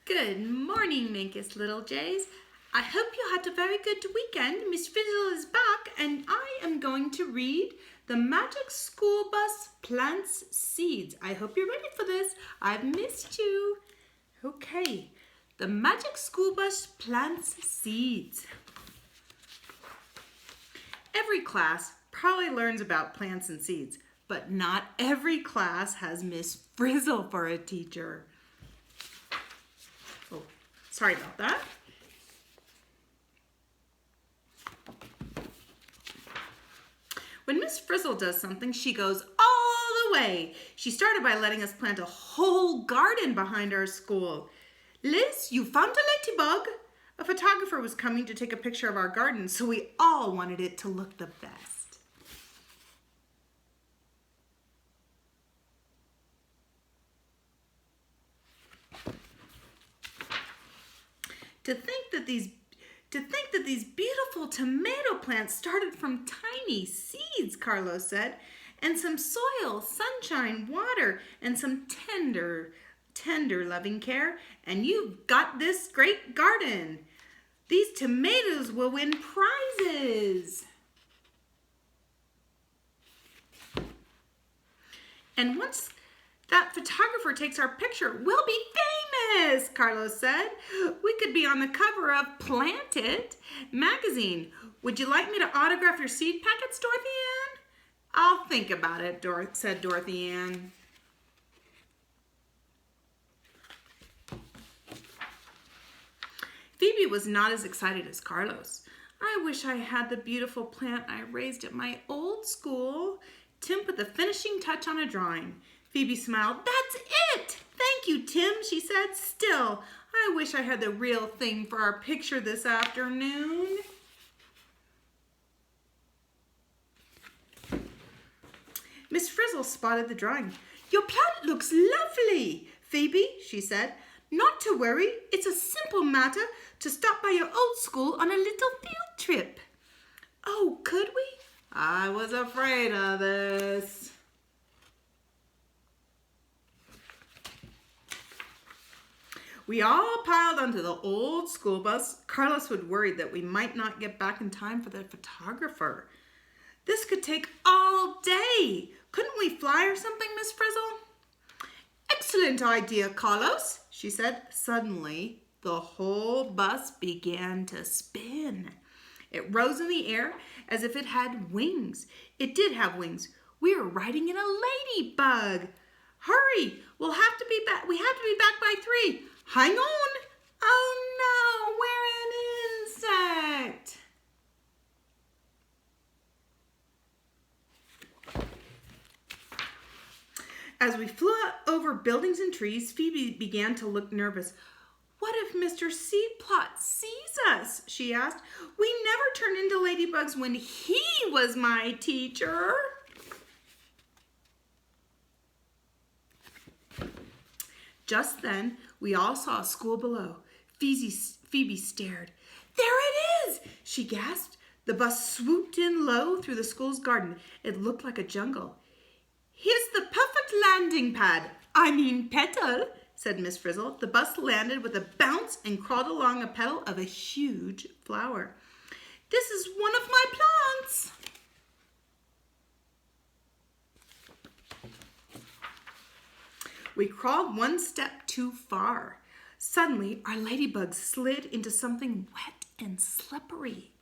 Good morning, Minkus Little Jays. I hope you had a very good weekend. Miss Frizzle is back and I am going to read The Magic School Bus Plants Seeds. I hope you're ready for this. I've missed you. Okay, The Magic School Bus Plants Seeds. Every class probably learns about plants and seeds, but not every class has Miss Frizzle for a teacher. Oh, sorry about that. When Miss Frizzle does something, she goes all the way. She started by letting us plant a whole garden behind our school. Liz, you found a ladybug. A photographer was coming to take a picture of our garden, so we all wanted it to look the best. To think that these beautiful tomato plants started from tiny seeds, Carlos said, and some soil, sunshine, water, and some tender loving care, and you've got this great garden. These tomatoes will win prizes. And once that photographer takes our picture, we'll be famous, Carlos said. We could be on the cover of Planted magazine. Would you like me to autograph your seed packets, Dorothy Ann? I'll think about it, said Dorothy Ann. Phoebe was not as excited as Carlos. I wish I had the beautiful plant I raised at my old school. Tim put the finishing touch on a drawing. Phoebe smiled. That's it! Thank you, Tim, she said. Still, I wish I had the real thing for our picture this afternoon. Miss Frizzle spotted the drawing. Your plant looks lovely, Phoebe, she said. Not to worry, it's a simple matter to stop by your old school on a little field trip. Oh, could we? I was afraid of this. We all piled onto the old school bus. Carlos was worried that we might not get back in time for the photographer. This could take all day. Couldn't we fly or something, Miss Frizzle? Excellent idea, Carlos, she said. Suddenly, the whole bus began to spin. It rose in the air as if it had wings. It did have wings. We were riding in a ladybug. Hurry, we have to be back by 3. Hang on. Oh no, we're an insect. As we flew over buildings and trees, Phoebe began to look nervous. What if Mr. Seedplot sees us? She asked. We never turned into ladybugs when he was my teacher. Just then, we all saw a school below. Phoebe stared. There it is, she gasped. The bus swooped in low through the school's garden. It looked like a jungle. Here's the perfect landing pad. Petal, said Miss Frizzle. The bus landed with a bounce and crawled along a petal of a huge flower. This is one of my plants. We crawled one step too far. Suddenly, our ladybug slid into something wet and slippery.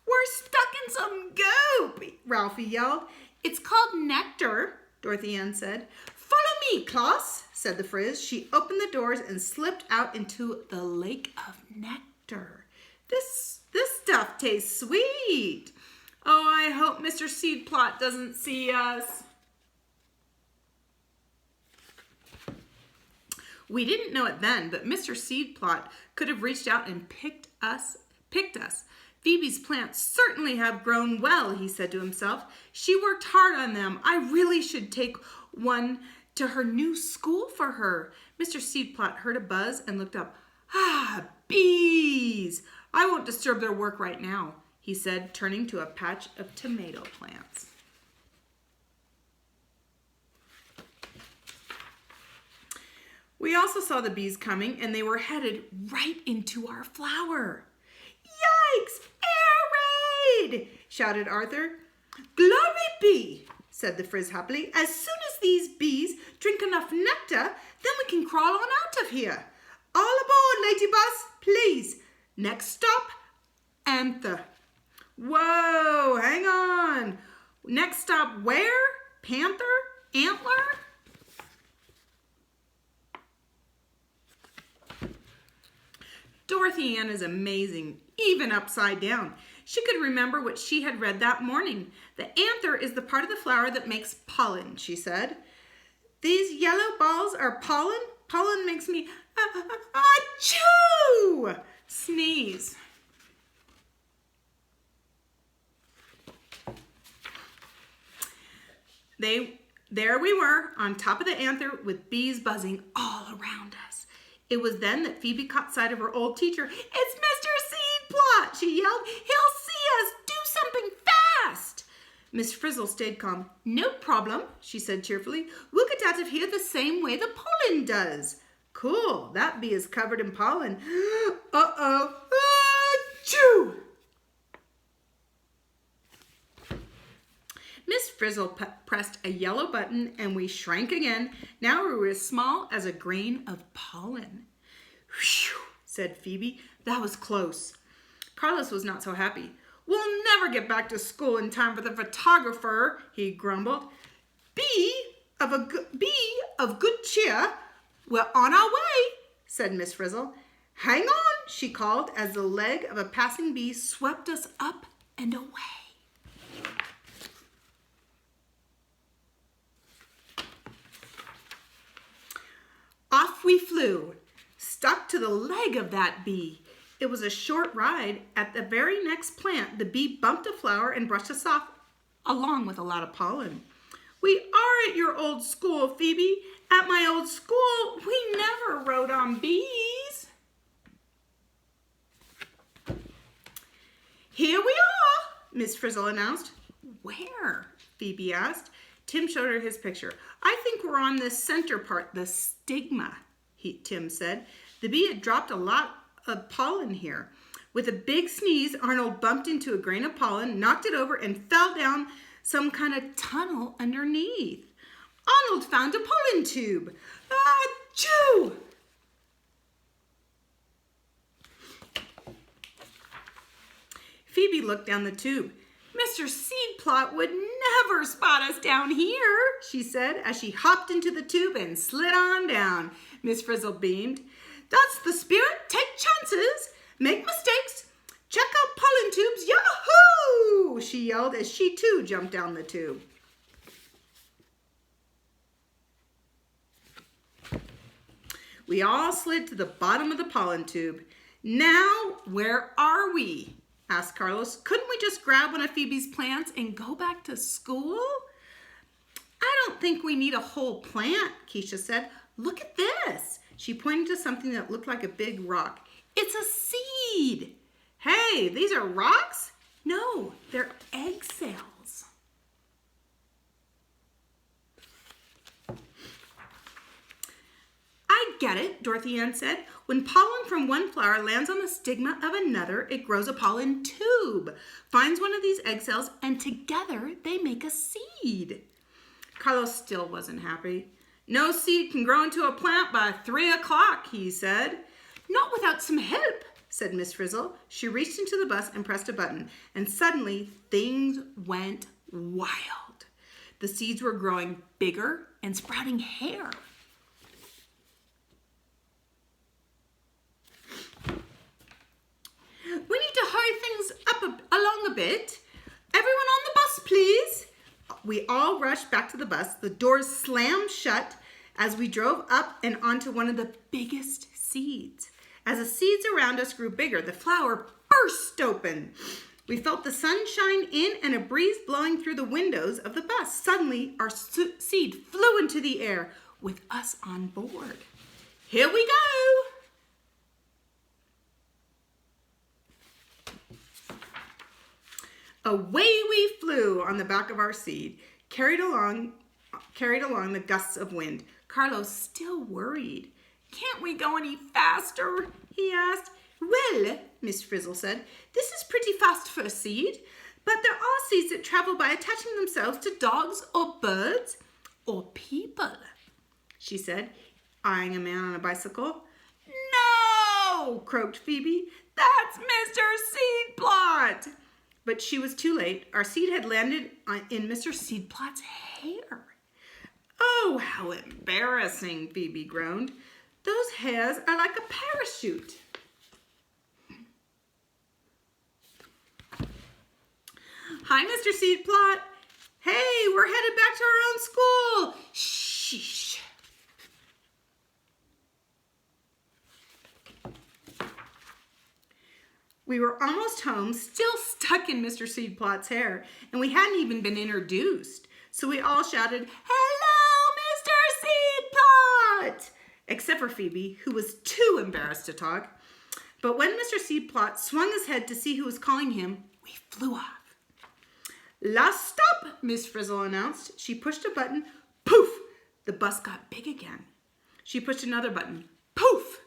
We're stuck in some goop, Ralphie yelled. It's called nectar, Dorothy Ann said. Follow me, Klaus, said the Frizz. She opened the doors and slipped out into the lake of nectar. This stuff tastes sweet. Oh, I hope Mr. Seedplot doesn't see us. We didn't know it then, but Mr. Seedplot could have reached out and picked us. Phoebe's plants certainly have grown well, he said to himself. She worked hard on them. I really should take one to her new school for her. Mr. Seedplot heard a buzz and looked up. Ah, bees! I won't disturb their work right now, he said, turning to a patch of tomato plants. We also saw the bees coming, and they were headed right into our flower. Yikes! Air raid! Shouted Arthur. Glory be, said the Frizz happily. As soon as these bees drink enough nectar, then we can crawl on out of here. All aboard, Lady Bus, please. Next stop, Anther. Whoa, hang on. Next stop where? Panther? Antler? Dorothy Ann is amazing, even upside down. She could remember what she had read that morning. The anther is the part of the flower that makes pollen, she said. These yellow balls are pollen? Pollen makes me achoo! Sneeze. There we were on top of the anther with bees buzzing all around us. It was then that Phoebe caught sight of her old teacher. It's Mr. Seedplot, she yelled. He'll see us. Do something fast. Miss Frizzle stayed calm. No problem, she said cheerfully. We'll get out of here the same way the pollen does. Cool, that bee is covered in pollen. Uh-oh. Achoo! Miss Frizzle pressed a yellow button and we shrank again. Now we were as small as a grain of pollen. Whew, said Phoebe. That was close. Carlos was not so happy. We'll never get back to school in time for the photographer, he grumbled. Be of good cheer. We're on our way, said Miss Frizzle. Hang on, she called as the leg of a passing bee swept us up and away. Off we flew, stuck to the leg of that bee. It was a short ride. At the very next plant, the bee bumped a flower and brushed us off, along with a lot of pollen. We are at your old school, Phoebe. At my old school, we never rode on bees. Here we are, Miss Frizzle announced. Where? Phoebe asked. Tim showed her his picture. I think we're on the center part, the stigma, Tim said. The bee had dropped a lot of pollen here. With a big sneeze, Arnold bumped into a grain of pollen, knocked it over, and fell down some kind of tunnel underneath. Arnold found a pollen tube. Achoo! Phoebe looked down the tube. Mr. Seedplot would never spot us down here, she said as she hopped into the tube and slid on down. Miss Frizzle beamed. That's the spirit. Take chances. Make mistakes. Check out pollen tubes. Yahoo! She yelled as she too jumped down the tube. We all slid to the bottom of the pollen tube. Now, where are we? Asked Carlos. Couldn't we just grab one of Phoebe's plants and go back to school? I don't think we need a whole plant, Keisha said. Look at this. She pointed to something that looked like a big rock. It's a seed. Hey, these are rocks? No, they're egg cells. I get it, Dorothy Ann said. When pollen from one flower lands on the stigma of another, it grows a pollen tube, finds one of these egg cells, and together they make a seed. Carlos still wasn't happy. No seed can grow into a plant by 3 o'clock, he said. Not without some help, said Miss Frizzle. She reached into the bus and pressed a button, and suddenly things went wild. The seeds were growing bigger and sprouting hair. We need to hurry things up along a bit. Everyone on the bus, please. We all rushed back to the bus. The doors slammed shut as we drove up and onto one of the biggest seeds. As the seeds around us grew bigger, the flower burst open. We felt the sun shine in and a breeze blowing through the windows of the bus. Suddenly, our seed flew into the air with us on board. Here we go. Away we flew on the back of our seed, carried along the gusts of wind. Carlos still worried. Can't we go any faster? He asked. Well, Miss Frizzle said, this is pretty fast for a seed, but there are seeds that travel by attaching themselves to dogs or birds or people, she said, eyeing a man on a bicycle. No, croaked Phoebe. That's Mr. Seedplot. But she was too late. Our seed had landed in Mr. Seedplot's hair. Oh, how embarrassing, Phoebe groaned. Those hairs are like a parachute. Hi, Mr. Seedplot. Hey, we're headed back to our own school. Shh. We were almost home, still stuck in Mr. Seedplot's hair, and we hadn't even been introduced. So we all shouted, "Hello, Mr. Seedplot!" Except for Phoebe, who was too embarrassed to talk. But when Mr. Seedplot swung his head to see who was calling him, we flew off. Last stop, Miss Frizzle announced. She pushed a button. Poof! The bus got big again. She pushed another button. Poof!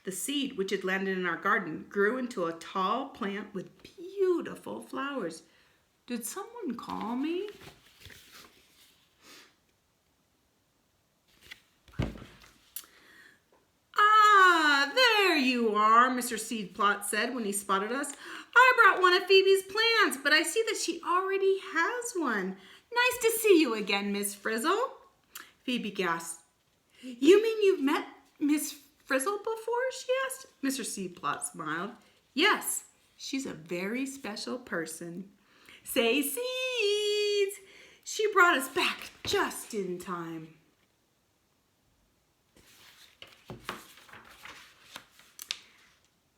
The seed, which had landed in our garden, grew into a tall plant with beautiful flowers. Did someone call me? Ah, there you are, Mr. Seedplot said when he spotted us. I brought one of Phoebe's plants, but I see that she already has one. Nice to see you again, Miss Frizzle. Phoebe gasped. You mean you've met Miss Frizzle before? She asked. Mr. Seedplot smiled. Yes, she's a very special person. Say seeds! She brought us back just in time.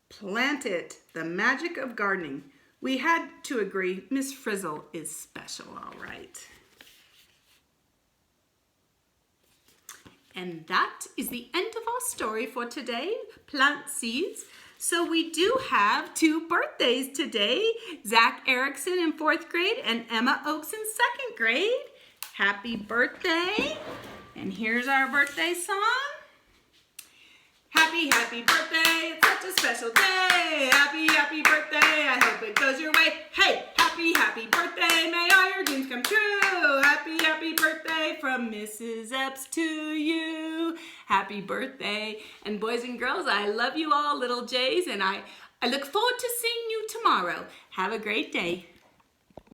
Plant it, the magic of gardening. We had to agree, Miss Frizzle is special, all right. And that is the end of our story for today, Plant Seeds. So we do have 2 birthdays today, Zach Erickson in 4th grade and Emma Oakes in 2nd grade. Happy birthday. And here's our birthday song. Happy, happy birthday, it's such a special day. Happy, happy birthday, I hope it goes your way. Hey, happy, happy birthday, may all your dreams come true. Happy, happy birthday from Mrs. Epps to you. Happy birthday. And boys and girls, I love you all, little Jays, and I look forward to seeing you tomorrow. Have a great day.